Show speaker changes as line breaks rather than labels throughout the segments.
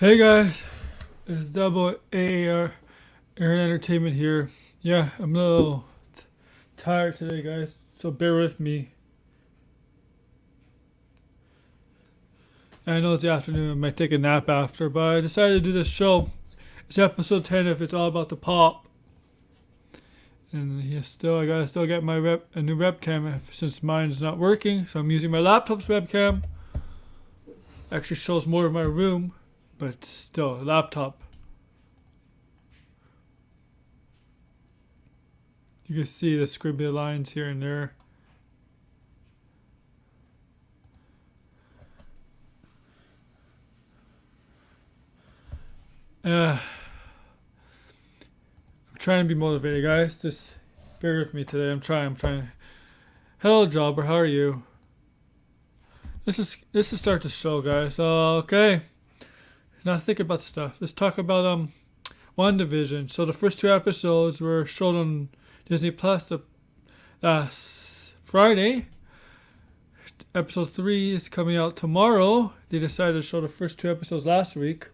Hey guys, it's Double AAR Aaron Entertainment here. Yeah, I'm a little tired today, guys, so bear with me. I know it's the afternoon, I might take a nap after, but I decided to do this show. It's episode 10 if it's all about the pop. And I gotta still get a new webcam since mine is not working, so I'm using my laptop's webcam. Actually shows more of my room, but still, a laptop. You can see the scribbly lines here and there. I'm trying to be motivated, guys. Just bear with me today. I'm trying. Hello, Jobber. How are you? Let's just start the show, guys. Okay. Now think about stuff. Let's talk about WandaVision. So the first two episodes were shown on Disney Plus last Friday. Episode 3 is coming out tomorrow. They decided to show the first two episodes last week.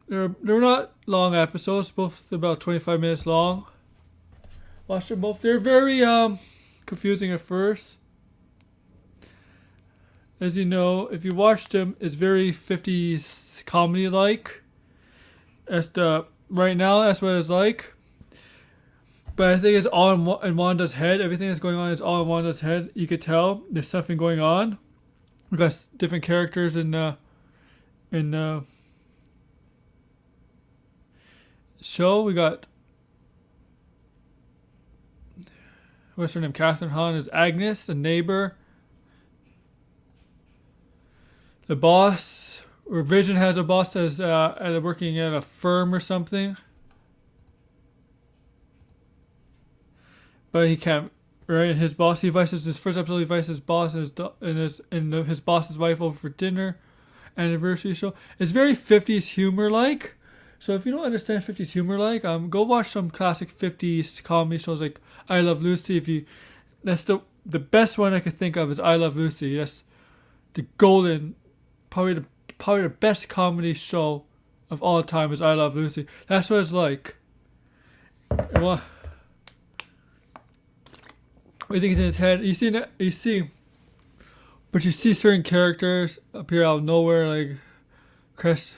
They're not long episodes, both about 25 minutes long. Watch them both. They're very confusing at first. As you know, if you watch them, it's very 50s comedy like. Right now, that's what it's like. But I think it's all in Wanda's head. Everything that's going on is all in Wanda's head. You could tell there's something going on. We've got different characters in show. We got, what's her name? Catherine Hahn is Agnes, the neighbor. The boss, or Vision has a boss that's working at a firm or something. But he can't, right? And his boss, his first episode, he invites his boss and his boss's wife over for dinner, anniversary show. It's very 50s humor like. So if you don't understand 50s humor like, go watch some classic 50s comedy shows like I Love Lucy. That's the best one I could think of is I Love Lucy. That's the golden, probably the best comedy show of all time is I Love Lucy. That's what it's like. What do you think is in his head? But you see certain characters appear out of nowhere, like Chris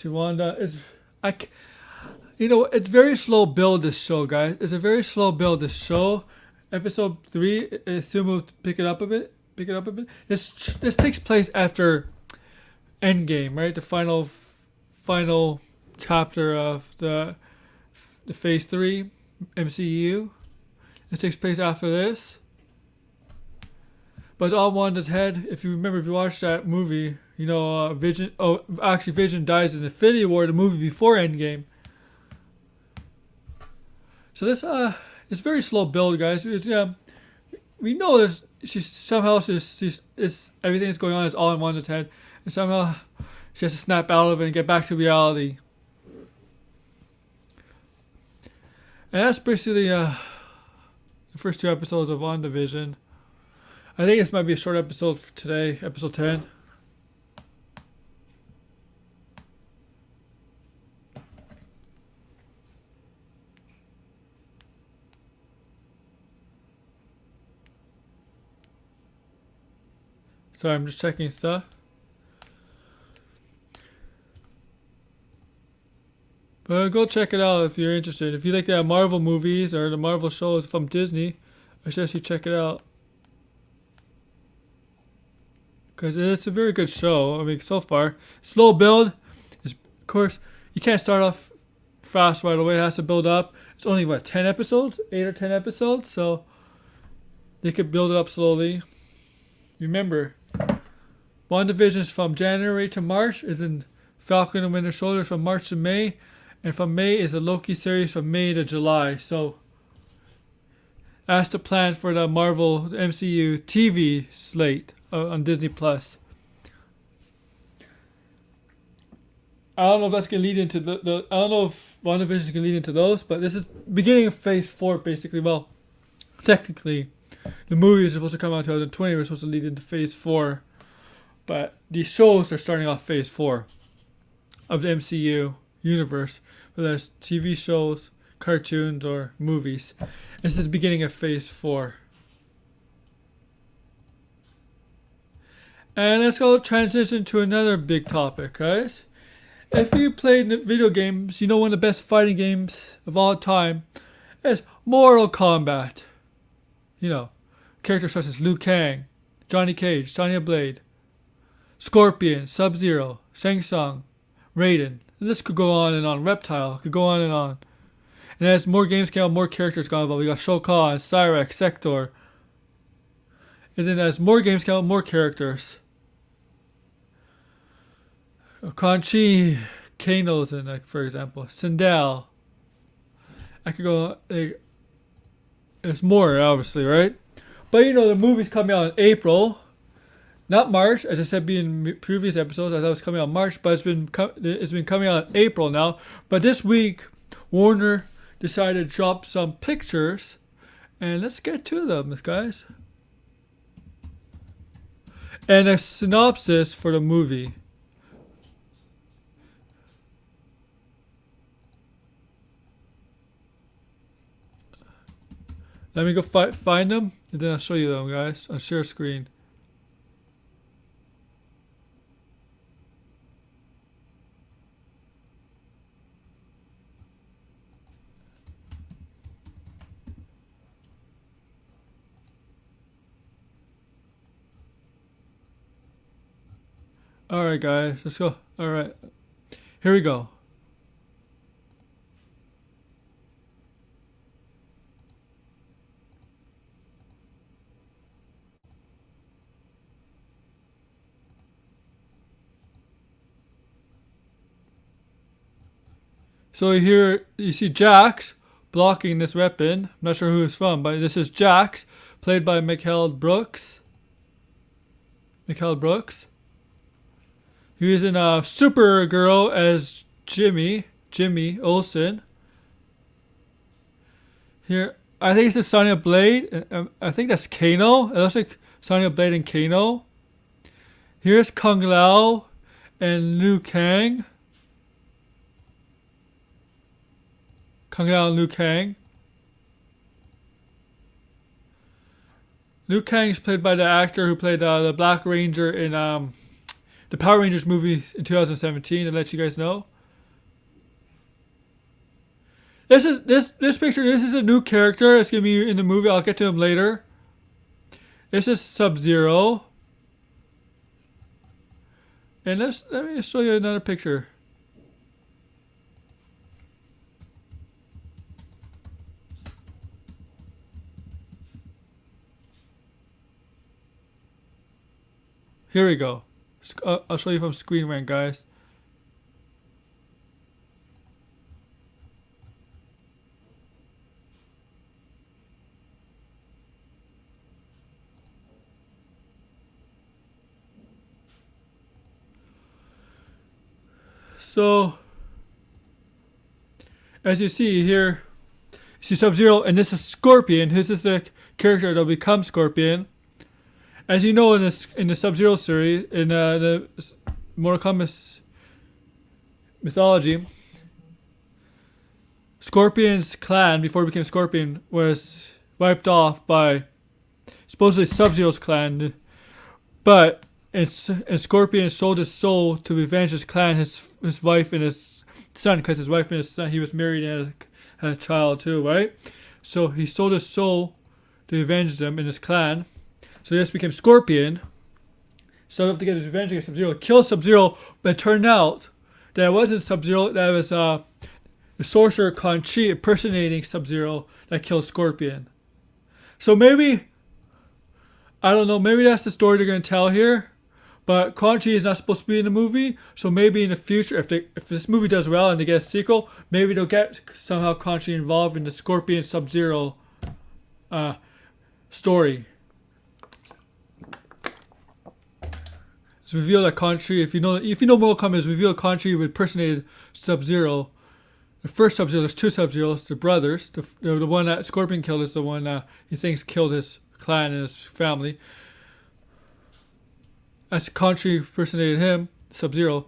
Wanda. It's very slow build, this show, guys. It's a very slow build, this show. Episode 3, I assume we'll pick it up a bit. This takes place after Endgame, right? The final chapter of the Phase 3 MCU. This takes place after this. But it's all Wanda's head. If you watched that movie, Vision. Oh, actually, Vision dies in Infinity War, the movie before Endgame. So this it's very slow build, guys. We know that everything that's going on is all in Wanda's head, and somehow she has to snap out of it and get back to reality. And that's basically the first two episodes of WandaVision. I think this might be a short episode for today, episode 10. Sorry, I'm just checking stuff. But go check it out if you're interested. If you like the Marvel movies or the Marvel shows from Disney, I suggest you check it out. Because it's a very good show. I mean, so far. Slow build. Of course, you can't start off fast right away. It has to build up. It's only, 10 episodes? 8 or 10 episodes? So, they could build it up slowly. Remember, WandaVision is from January to March. Is in Falcon and Winter Soldier from March to May. And from May is the Loki series from May to July. So, that's the plan for the Marvel MCU TV slate on Disney Plus. I don't know if that's gonna lead into I don't know if WandaVision is gonna lead into those, but this is beginning of Phase 4 basically. Well, technically, the movie is supposed to come out in 2020. We're supposed to lead into Phase 4, but these shows are starting off Phase 4. of the MCU universe, whether it's TV shows, cartoons, or movies. This is the beginning of Phase 4. And let's go transition to another big topic, guys. If you played video games, you know one of the best fighting games of all time is Mortal Kombat. You know, characters such as Liu Kang, Johnny Cage, Sonya Blade, Scorpion, Sub-Zero, Shang Tsung, Raiden. And this could go on and on. Reptile could go on and on. And as more games came out, more characters got involved. We got Shao Kahn, Cyrax, Sector. And then as more games came out, more characters. Quan Chi, Kano's in, like, for example. Sindel. I could go. There's more, obviously, right? But you know, the movie's coming out in April, not March. As I said, in previous episodes, I thought it was coming out in March, but it's been coming out in April now. But this week, Warner decided to drop some pictures, and let's get to them, guys. And a synopsis for the movie. Let me go find them, and then I'll show you them, guys, on share screen. Alright, guys, let's go. Alright, here we go. So here you see Jax blocking this weapon. I'm not sure who it's from, but this is Jax, played by Mikael Brooks. He was in Supergirl as Jimmy Olsen. Here, I think it's Sonya Blade. I think that's Kano. It looks like Sonya Blade and Kano. Here's Kung Lao and Liu Kang. Liu Kang. Liu Kang is played by the actor who played the Black Ranger in the Power Rangers movie in 2017. To let you guys know, this picture. This is a new character. It's gonna be in the movie. I'll get to him later. This is Sub-Zero, and let me show you another picture. Here we go. I'll show you from screen rant, guys. So, as you see here, you see Sub-Zero, and this is Scorpion. This is the character that will become Scorpion. As you know, in the Sub-Zero series, in the Mortal Kombat mythology, Scorpion's clan, before he became Scorpion, was wiped off by supposedly Sub-Zero's clan. But and Scorpion sold his soul to revenge his clan, his wife and his son, because his wife and his son, he was married and had a child too, right? So he sold his soul to revenge them in his clan. So he just became Scorpion, set up to get his revenge against Sub-Zero, kill Sub-Zero, but it turned out that it wasn't Sub-Zero, that was the sorcerer Quan Chi impersonating Sub-Zero that killed Scorpion. So maybe, I don't know, maybe that's the story they're going to tell here, but Quan Chi is not supposed to be in the movie, so maybe in the future, if this movie does well and they get a sequel, maybe they'll get somehow Quan Chi involved in the Scorpion Sub-Zero story. It's revealed that Quan Chi, if you know Mortal Kombat, it's revealed Quan Chi impersonated Sub-Zero. The first Sub-Zero, there's two Sub-Zeros, the brothers. The one that Scorpion killed is the one he thinks killed his clan and his family. As Quan Chi impersonated him, Sub-Zero.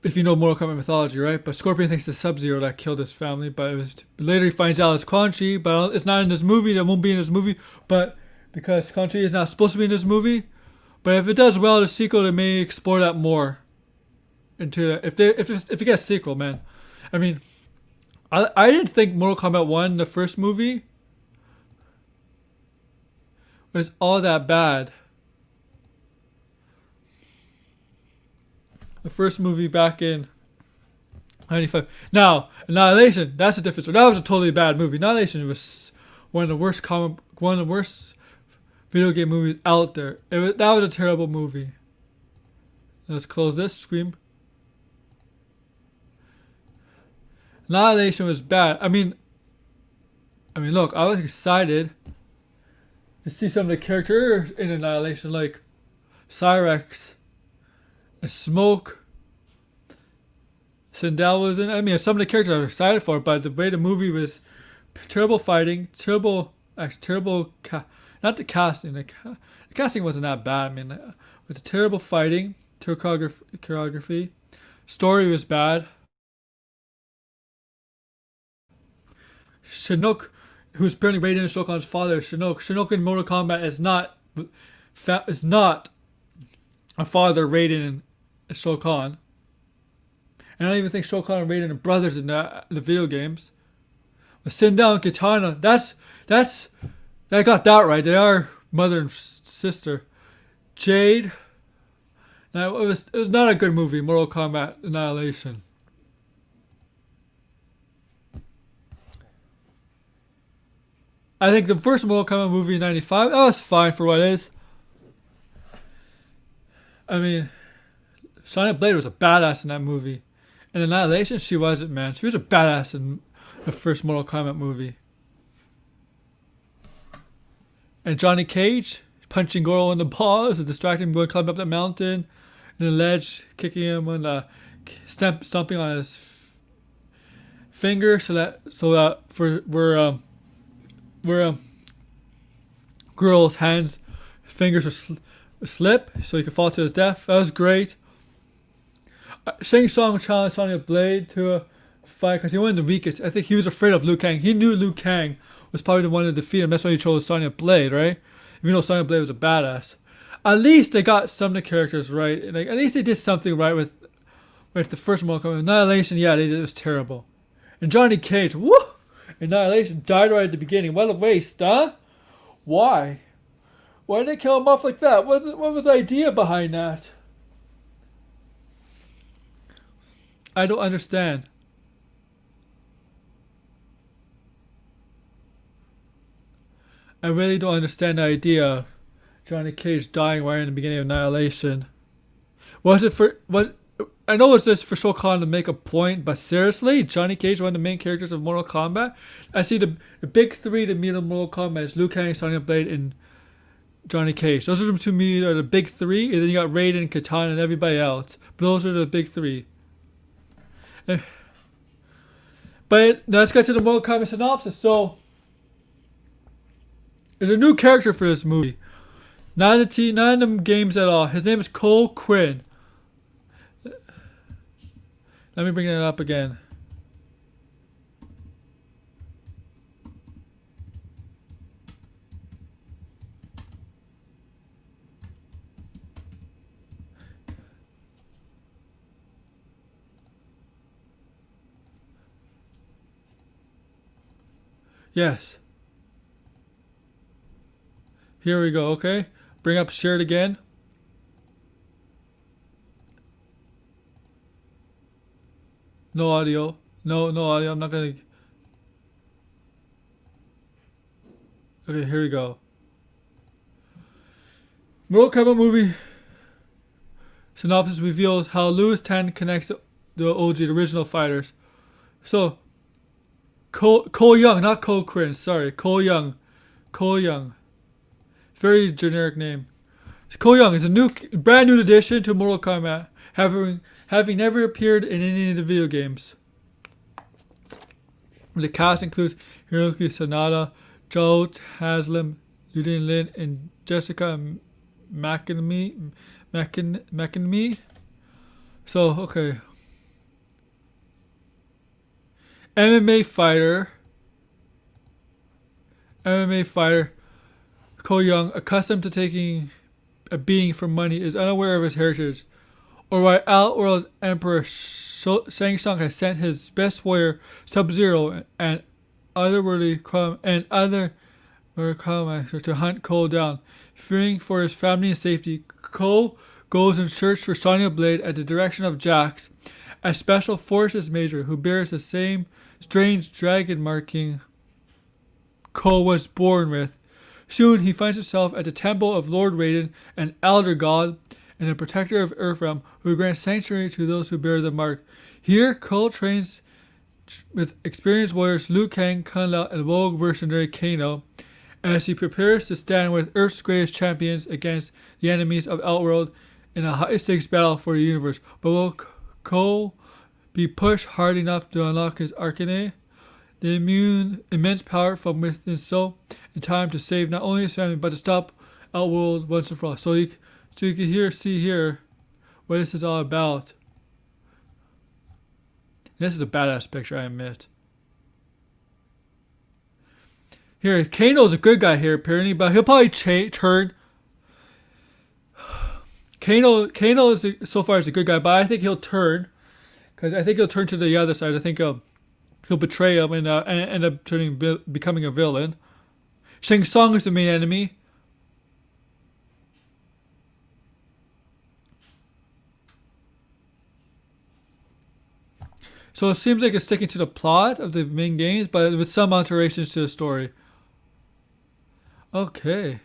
if you know Mortal Kombat mythology, right? But Scorpion thinks it's Sub-Zero that killed his family, but later he finds out it's Quan Chi, but it's not in this movie. That won't be in this movie, but because Quan Chi is not supposed to be in this movie. But if it does well, the sequel, they may explore that more. If it gets a sequel, man. I mean, I didn't think Mortal Kombat 1, the first movie, was all that bad. The first movie back in 95. Now, Annihilation, that's a different story. That was a totally bad movie. Annihilation was one of the worst video game movies out there. That was a terrible movie. Let's close this. Scream. Annihilation was bad. I mean, look, I was excited to see some of the characters in Annihilation, like Cyrex and Smoke. Sindel was in. I mean, some of the characters I was excited for, but the way the movie was, terrible fighting, not the casting. The casting wasn't that bad. I mean, but the terrible fighting, choreography, story was bad. Shinnok, who's apparently Raiden Shao Kahn's father, Shinnok in Mortal Kombat is not a father Raiden and Shao Kahn. And I don't even think Shao Kahn and Raiden are brothers in the video games. But Sindel and Kitana, I got that right. They are mother and sister. Jade. Now it was not a good movie, Mortal Kombat Annihilation. I think the first Mortal Kombat movie in '95, that was fine for what it is. I mean, Sonya Blade was a badass in that movie. In Annihilation, she wasn't, man. She was a badass in the first Mortal Kombat movie. And Johnny Cage, punching Goro in the balls, distracting him, going climbing up the mountain, and the ledge, kicking him on the, stomping on his finger, so that where Guro's fingers are slip, so he could fall to his death. That was great. Shang Tsung challenged Sonya Blade to a fight because he wanted the weakest. I think he was afraid of Liu Kang. He knew Liu Kang was probably the one to defeat him. That's why he chose Sonya Blade, right? Even though Sonya Blade was a badass. At least they got some of the characters right. Like, at least they did something right with the first Mortal Kombat. Annihilation, yeah, it was terrible. And Johnny Cage, woo! Annihilation died right at the beginning. What a waste, huh? Why? Why did they kill him off like that? What was the idea behind that? I don't understand. I really don't understand the idea of Johnny Cage dying right in the beginning of Annihilation. I know it's just for Shao Kahn to make a point, but seriously, Johnny Cage, one of the main characters of Mortal Kombat? I see the big three to me in Mortal Kombat is Liu Kang, Sonya Blade, and Johnny Cage. Those are the to me are the big three, and then you got Raiden, Kitana, and everybody else. But those are the big three. But let's get to the Mortal Kombat synopsis. So, there's a new character for this movie. Not in the games at all. His name is Cole Quinn. Let me bring that up again. Yes. Here we go, okay? Bring up shared again. No audio. No audio. I'm not gonna... Okay, here we go. Mortal Kombat movie synopsis reveals how Lewis Tan connects the OG, the original fighters. So, Cole Young, not Cole Quinn, sorry. Cole Young. Very generic name. Cole Young is a brand new addition to Mortal Kombat, having never appeared in any of the video games. The cast includes Hiroki Sanada, Joe Haslam, Ludin Lin, and Jessica McAnamy. So, okay. MMA fighter. MMA fighter Ko Young, accustomed to taking a beating for money, is unaware of his heritage, or why Outworld's Emperor Shang Tsung has sent his best warrior Sub-Zero and other Master to hunt Ko down. Fearing for his family and safety, Ko goes in search for Sonya Blade at the direction of Jax, a special forces major who bears the same strange dragon marking Ko was born with. Soon he finds himself at the temple of Lord Raiden, an elder god and a protector of Earthrealm who grants sanctuary to those who bear the mark. Here, Ko trains with experienced warriors Liu Kang, Kun Lao, and rogue mercenary Kano as he prepares to stand with Earth's greatest champions against the enemies of Outworld in a high-stakes battle for the universe. But will Ko be pushed hard enough to unlock his arcane? The immense power from within so in time to save not only his family but to stop Outworld once and for all. So you can see here what this is all about. This is a badass picture, I admit. Here, Kano's a good guy here apparently, but he'll probably turn. Kano is so far is a good guy, but I think he'll turn, because I think he'll turn to the other side. I think he'll betray him and end up becoming a villain. Shang Tsung is the main enemy. So it seems like it's sticking to the plot of the main games, but with some alterations to the story. Okay.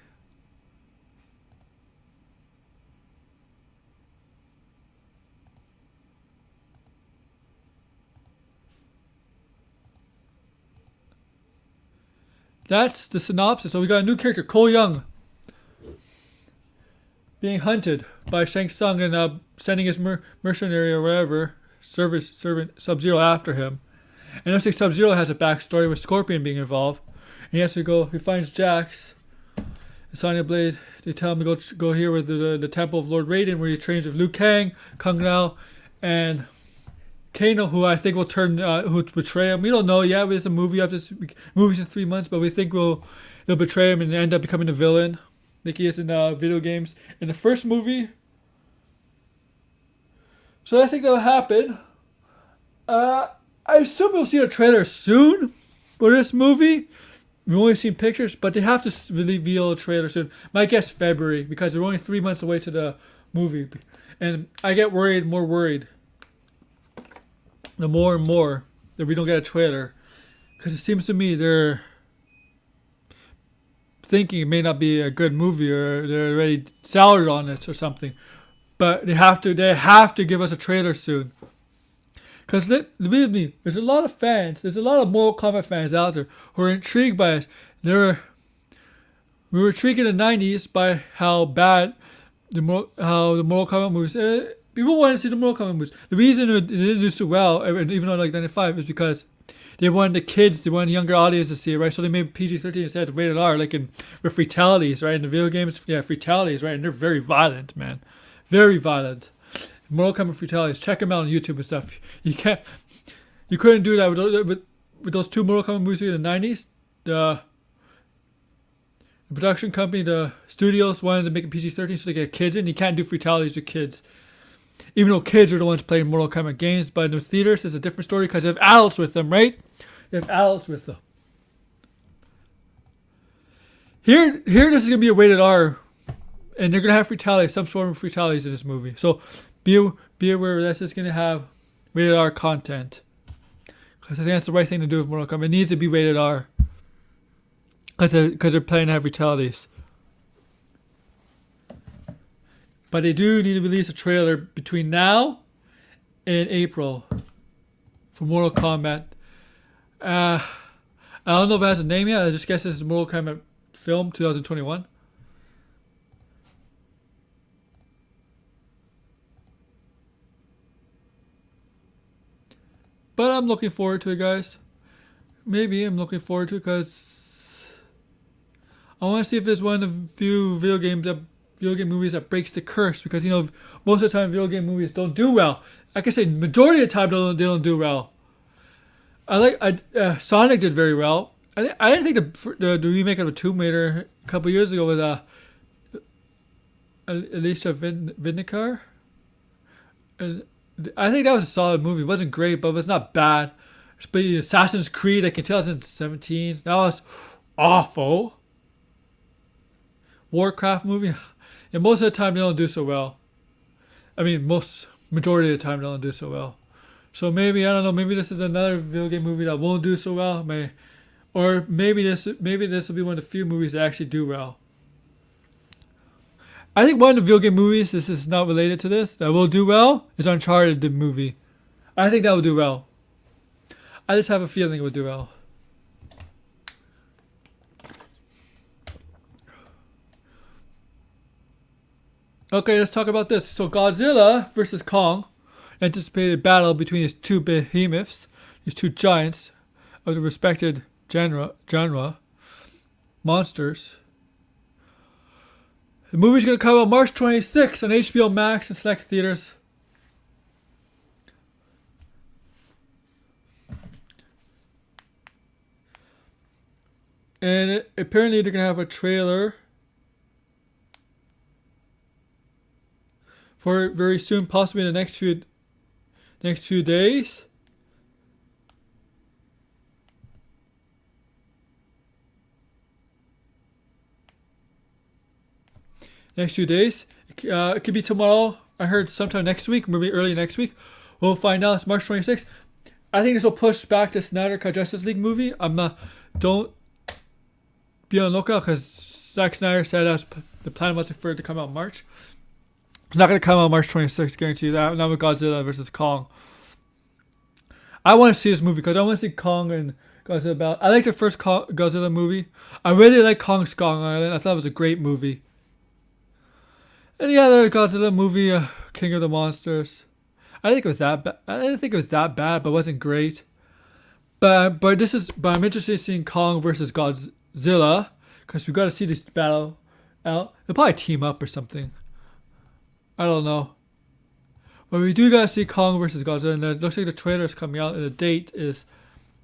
That's the synopsis. So we got a new character, Ko Young, being hunted by Shang Tsung and sending his mercenary or whatever servant Sub-Zero after him. And it looks like Sub-Zero has a backstory with Scorpion being involved. And he has to go. He finds Jax, Sonya Blade. They tell him to go here with the temple of Lord Raiden, where he trains with Liu Kang, Kung Lao, and Kano, who I think will turn, who betray him. We don't know yet. It's a movie after movies in 3 months, but we think they'll betray him and end up becoming a villain, like he is in video games. In the first movie. So I think that'll happen. I assume we'll see a trailer soon for this movie. We've only seen pictures, but they have to reveal a trailer soon. My guess February, because we're only 3 months away to the movie, and I get more worried. The more and more that we don't get a trailer, because it seems to me they're thinking it may not be a good movie, or they're already soured on it or something. But they have to give us a trailer soon. Because believe me, there's a lot of fans. There's a lot of Mortal Kombat fans out there who are intrigued by us. We were intrigued in the 90s by how bad the Mortal Kombat movies. People wanted to see the Mortal Kombat movies. The reason it didn't do so well, even though like 95, is because they wanted the kids, they wanted the younger audience to see it, right? So they made PG-13 instead of rated R, like with fatalities, right? In the video games, fatalities, right? And they're very violent, man. Very violent. Mortal Kombat fatalities. Check them out on YouTube and stuff. You couldn't do that with those two Mortal Kombat movies in the 90s. The production company, the studios wanted to make it PG-13 so they get kids in. You can't do fatalities with kids. Even though kids are the ones playing Mortal Kombat games, but in the theaters it's a different story because they have adults with them, right? They have adults with them. Here this is going to be a rated R, and they're going to have fatalities, some sort of fatalities in this movie. So be aware that this is going to have rated R content. Because I think that's the right thing to do with Mortal Kombat. It needs to be rated R. Because they're planning to have fatalities. But they do need to release a trailer between now and April for Mortal Kombat. I don't know if it has a name yet. I just guess this is Mortal Kombat film 2021. But I'm looking forward to it, guys. Maybe I'm looking forward to it because I want to see if there's one of the few video game movies that breaks the curse, because most of the time video game movies don't do well. I can say majority of the time they don't do well. Sonic did very well. I didn't think the remake of the Tomb Raider a couple years ago with Alicia Vikander. I think that was a solid movie. It wasn't great, but it was not bad. But Assassin's Creed, like in 2017, that was awful. Warcraft movie, and most of the time they don't do so well. I mean, majority of the time they don't do so well. So maybe I don't know. Maybe this is another video game movie that won't do so well. Or maybe this will be one of the few movies that actually do well. I think one of the video game movies, this is not related to this, that will do well is Uncharted, the movie. I think that will do well. I just have a feeling it will do well. Okay, let's talk about this. So Godzilla versus Kong, anticipated battle between these two behemoths, these two giants of the respected genre monsters. The movie's going to come out March 26th on HBO Max and select theaters. And apparently they're going to have a trailer for it very soon, possibly in the next few days. Next few days. It could be tomorrow. I heard sometime next week, maybe early next week. We'll find out. It's March 26th. I think this will push back the Snyder Cut Justice League movie. Don't be on the lookout because Zack Snyder said the plan was for it to come out in March. It's not going to come out March 26th, guarantee you that. Not with Godzilla versus Kong. I want to see this movie because I want to see Kong and Godzilla. I like the first Godzilla movie. I really like Kong Skull Island. I thought it was a great movie. And the other Godzilla movie, King of the Monsters. I didn't think it was that bad, but it wasn't great. But I'm interested in seeing Kong versus Godzilla because we got to see this battle out. They'll probably team up or something. I don't know. But we do gotta see Kong versus Godzilla, and it looks like the trailer is coming out, and the date is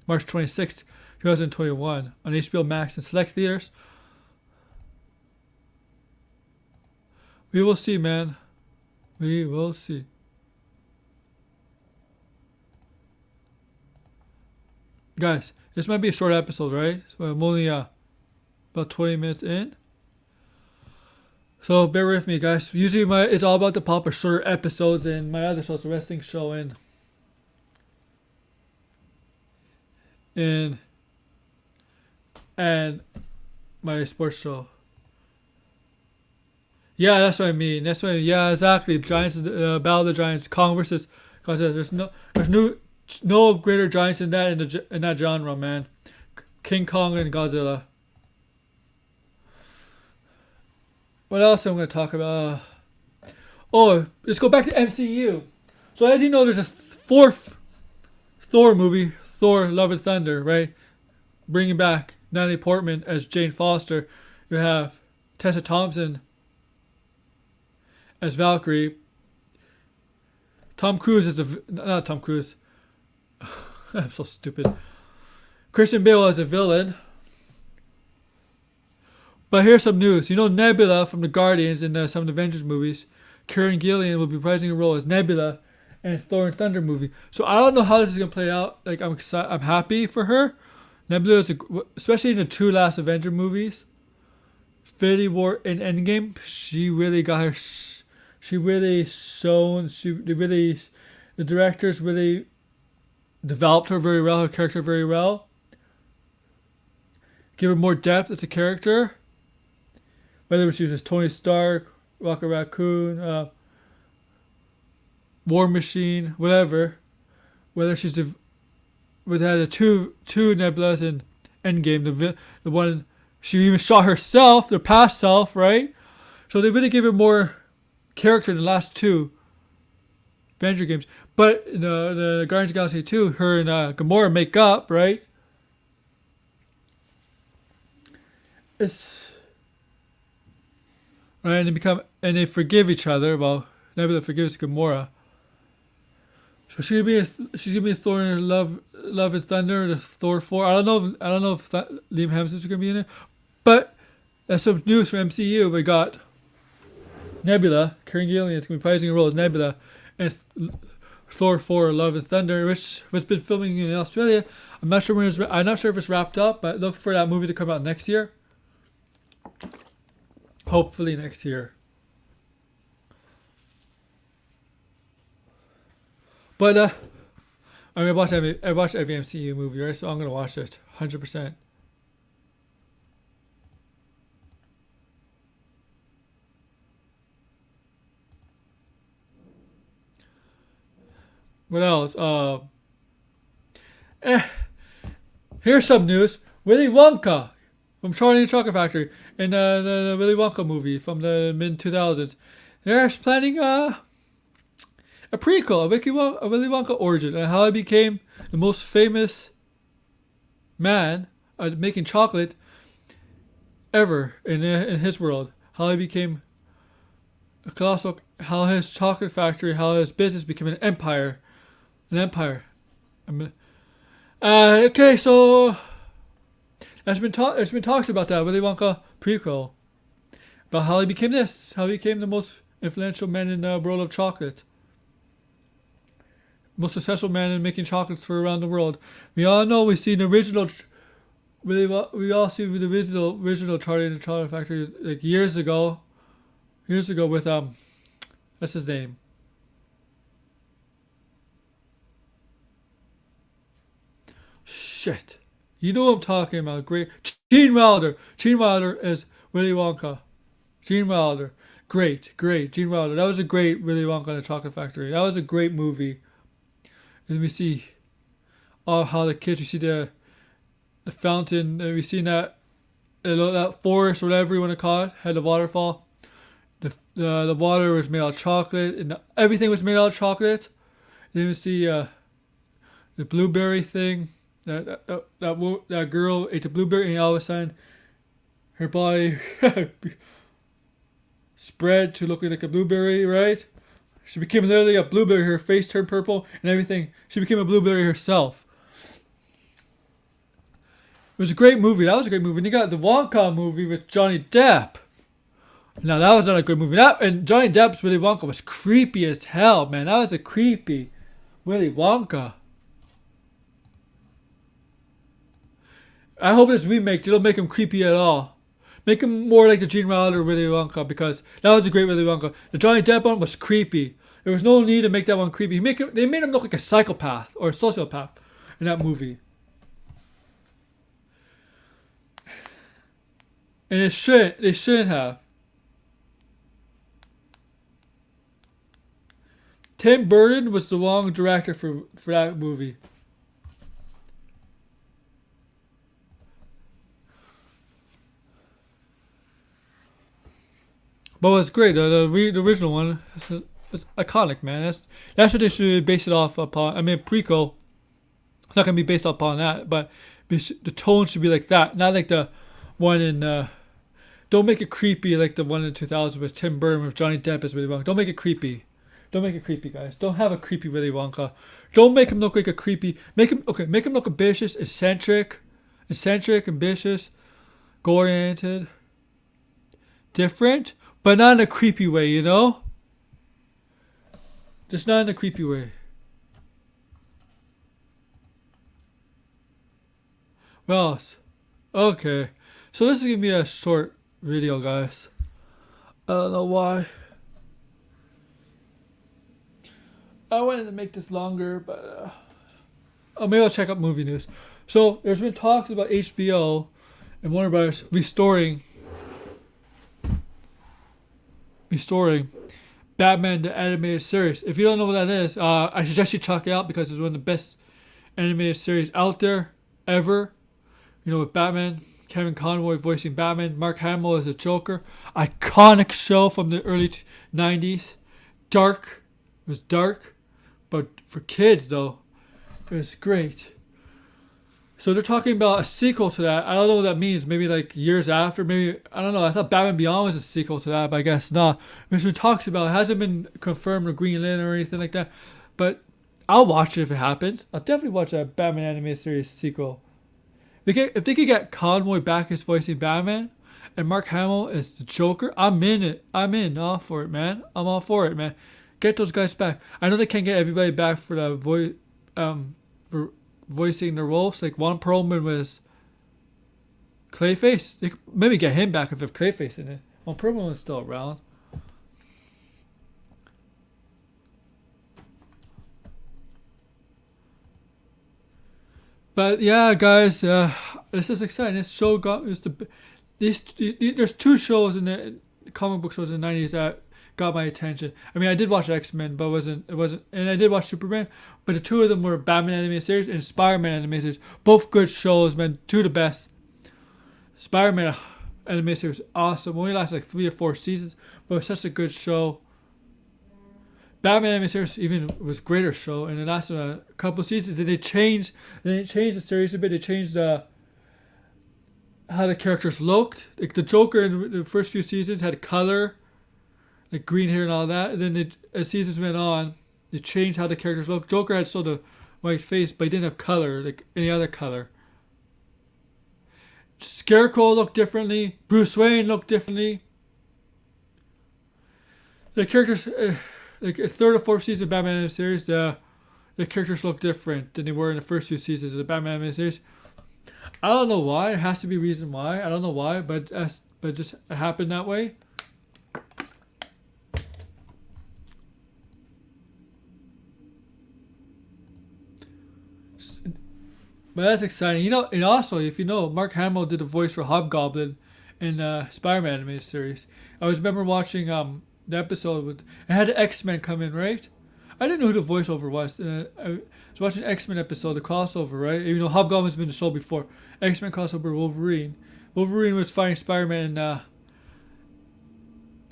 March 26th, 2021 on HBO Max and select theaters. We will see, man. We will see. Guys, this might be a short episode, right? So I'm only about 20 minutes in. So bear with me, guys. Usually it's all about the pop or shorter episodes, and my other show is a wrestling show and my sports show. Yeah, that's what I mean. Yeah, exactly. Giants, Battle of the Giants, Kong versus Godzilla. There's no greater giants in that genre, man. King Kong and Godzilla. What else I'm going to talk about? Let's go back to MCU. So as you know, there's a fourth Thor movie, Thor: Love and Thunder, right? Bringing back Natalie Portman as Jane Foster. You have Tessa Thompson as Valkyrie. Tom Cruise as not Tom Cruise. I'm so stupid. Christian Bale as a villain. But here's some news. You know Nebula from the Guardians and some of the Avengers movies. Karen Gillan will be reprising a role as Nebula in Thor and Thunder movie. So I don't know how this is gonna play out. Like I'm happy for her. Nebula is especially in the two last Avenger movies, Infinity War and Endgame. She really got her. She really shown. The directors really developed her very well. Her character very well. Give her more depth as a character. Whether she was Tony Stark, Rocket Raccoon, War Machine, whatever. Whether she's had the two Nebulas in Endgame, the one she even shot herself, their past self, right? So they really gave her more character in the last two Avenger games. But in the Guardians of the Galaxy 2, her and Gamora make up, right? Right, and they forgive each other. Well, Nebula forgives Gamora. So she's gonna be Thor in Love and Thunder, the Thor 4. I don't know if Liam Hemsworth's gonna be in it, but that's some news from MCU. We got Nebula, Karen Gillian is gonna be reprising a role as Nebula, and Thor 4, Love and Thunder, which has been filming in Australia. I'm not sure when I'm not sure if it's wrapped up, but look for that movie to come out next year. Hopefully next year. But I mean, I watched every MCU movie, right? So I'm gonna watch it 100%. What else? Here's some news. Willy Wonka from Charlie and the Chocolate Factory in the Willy Wonka movie from the mid 2000s. They're planning a prequel, a Willy Wonka origin, and how he became the most famous man at making chocolate ever in his world. How he became a colossal, how his chocolate factory, how his business became an empire. An empire. Okay, so there's been talks about that Willy Wonka prequel, about how he became how he became the most influential man in the world of chocolate, most successful man in making chocolates for around the world. We all know we see the original. We all see the original Charlie and the Chocolate Factory like years ago with what's his name? Shit. You know what I'm talking about. Great. Gene Wilder. Gene Wilder is Willy Wonka. Gene Wilder. Great. Gene Wilder. That was a great Willy Wonka and the Chocolate Factory. That was a great movie. And we see how the kids, you see the fountain, and we see that forest, whatever you want to call it, had the waterfall. The water was made out of chocolate, and everything was made out of chocolate. And then we see the blueberry thing. That girl ate the blueberry, and all of a sudden, her body spread to looking like a blueberry, right? She became literally a blueberry. Her face turned purple and everything. She became a blueberry herself. It was a great movie. That was a great movie. And you got the Wonka movie with Johnny Depp. Now that was not a good movie. And Johnny Depp's Willy Wonka was creepy as hell, man. That was a creepy Willy Wonka. I hope this remake, they don't make him creepy at all. Make him more like the Gene Wilder Willy Wonka, because that was a great Willy Wonka. The Johnny Depp one was creepy. There was no need to make that one creepy. They made him look like a psychopath or a sociopath in that movie. And they shouldn't have. Tim Burton was the wrong director for that movie. But it's great. The original one, it's iconic, man. That's what they should base it off upon. I mean, prequel. It's not gonna be based upon that, but the tone should be like that, not like the one in. Don't make it creepy like the one in 2000 with Tim Burton with Johnny Depp as Willy Wonka. Don't make it creepy. Don't make it creepy, guys. Don't have a creepy Willy Wonka. Don't make him look like a creepy. Make him look ambitious, eccentric, ambitious, goal-oriented, different. But not in a creepy way, you know? Just not in a creepy way. Well, okay. So this is going to be a short video, guys. I don't know why. I wanted to make this longer, but maybe I'll check out movie news. So there's been talks about HBO and Warner Brothers restoring Batman the animated series. If you don't know what that is, I suggest you check it out because it's one of the best animated series out there ever. You know, with Batman, Kevin Conroy voicing Batman, Mark Hamill as the Joker. Iconic show from the early 90s. Dark. It was dark, but for kids though, it was great. So they're talking about a sequel to that. I don't know what that means. Maybe like years after. Maybe, I don't know. I thought Batman Beyond was a sequel to that, but I guess not. There's been talks about it. Hasn't been confirmed or greenlit or anything like that. But I'll watch it if it happens. I'll definitely watch a Batman animated series sequel. If they could get Conroy back as voicing Batman, and Mark Hamill is the Joker, I'm in it. I'm in all for it, man. I'm all for it, man. Get those guys back. I know they can't get everybody back for the for voicing their roles. Like Ron Perlman was Clayface. They could maybe get him back if there's Clayface in it. Ron Perlman was still around. But yeah, guys, this is exciting. This show there's two shows in the comic book shows in the 90s that got my attention. I mean, I did watch X-Men, but it wasn't, and I did watch Superman, but the two of them were Batman animated series and Spider-Man animated series. Both good shows, man. Two of the best. Spider-Man animated series was awesome. Only lasted like 3 or 4 seasons, but it was such a good show. Batman animated series even was a greater show, and it lasted a couple seasons. They changed the series a bit. They changed how the characters looked. Like the Joker in the first few seasons had color, like green hair and all that. And then as seasons went on, they changed how the characters looked. Joker had still the white face, but he didn't have color like any other color. Scarecrow looked differently. Bruce Wayne looked differently. The characters, like a third or fourth season of Batman animated series, the characters look different than they were in the first 2 seasons of the Batman animated series. I don't know why. It has to be a reason why. I don't know why, but just it happened that way. But that's exciting. You know, and also, if you know, Mark Hamill did the voice for Hobgoblin in Spider-Man animated series. I always remember watching the episode with it had the X-Men come in, right? I didn't know who the voiceover was. I was watching the X-Men episode, the crossover, right? Even though Hobgoblin's been in the show before. X-Men crossover Wolverine. Wolverine was fighting Spider-Man in an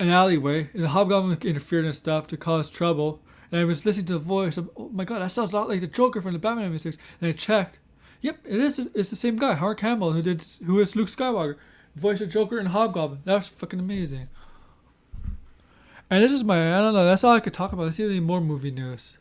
alleyway, and the Hobgoblin interfered and stuff to cause trouble. And I was listening to the voice. Oh my god, that sounds a lot like the Joker from the Batman series. And I checked. Yep, it is. It's the same guy, Mark Hamill, who is Luke Skywalker, voice of Joker and Hobgoblin. That was fucking amazing. And this is I don't know, that's all I could talk about. Let's see any more movie news.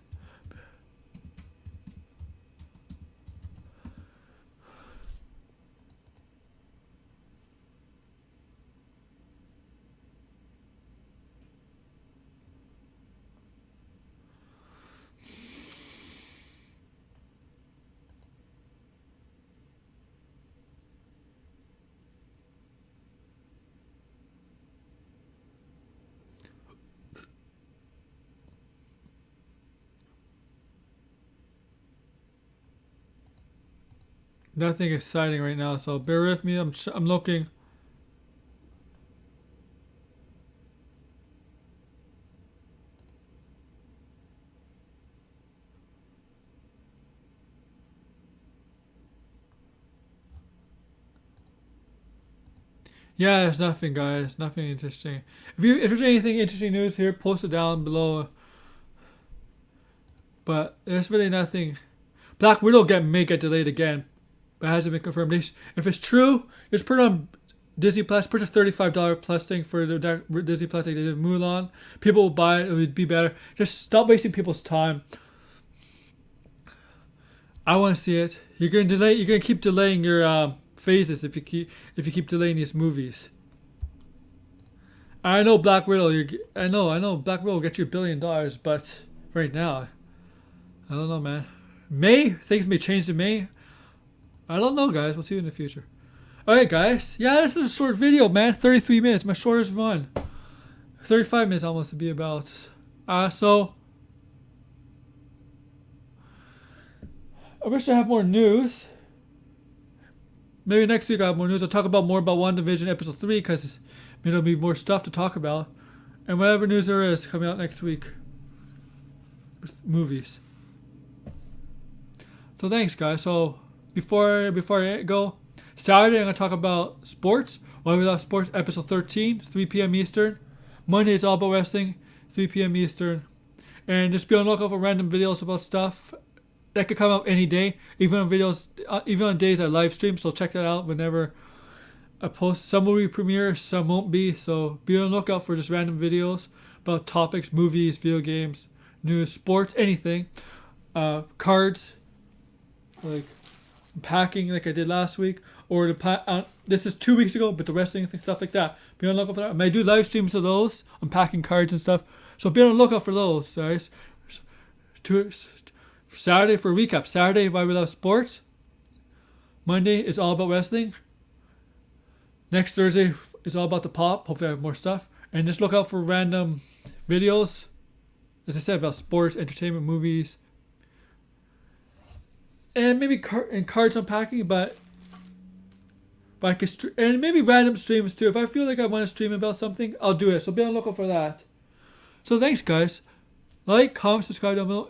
Nothing exciting right now, so bear with me. I'm looking. Yeah, there's nothing, guys. Nothing interesting. If there's anything interesting news here, post it down below. But there's really nothing. Black Widow may get delayed again, but it hasn't been confirmed. If it's true, just put it on Disney Plus. Put a $35 plus thing for the Disney Plus like they did Mulan. People will buy it. It would be better. Just stop wasting people's time. I want to see it. You're gonna keep delaying your phases if you keep delaying these movies. I know Black Widow. I know Black Widow will get you $1 billion, but right now, I don't know, man. Things may change in May. I don't know, guys. We'll see you in the future. Alright, guys. Yeah, this is a short video, man. 33 minutes. My shortest one. 35 minutes almost to be about. So I wish I had more news. Maybe next week I'll have more news. I'll talk more about WandaVision episode 3 because there'll be more stuff to talk about. And whatever news there is coming out next week. Movies. So thanks, guys. So before I go, Saturday I'm going to talk about sports. Why We Love Sports, episode 13, 3 p.m. Eastern. Monday it's all about wrestling, 3 p.m. Eastern. And just be on the lookout for random videos about stuff that could come out any day, even on days I live stream. So check that out whenever I post. Some will be premiere, some won't be. So be on the lookout for just random videos about topics, movies, video games, news, sports, anything. cards, like packing like I did last week, or this is 2 weeks ago, but the wrestling and stuff like that. Be on the lookout for that. I may do live streams of those, unpacking cards and stuff. So be on the lookout for those, guys. Saturday for a recap. Saturday, Why We Love Sports. Monday, it's all about wrestling. Next Thursday, it's all about the pop. Hopefully I have more stuff. And just look out for random videos, as I said, about sports, entertainment, movies, and maybe cards unpacking, but I could and maybe random streams too. If I feel like I want to stream about something, I'll do it. So be on the lookout for that. So thanks, guys. Like, comment, subscribe down below.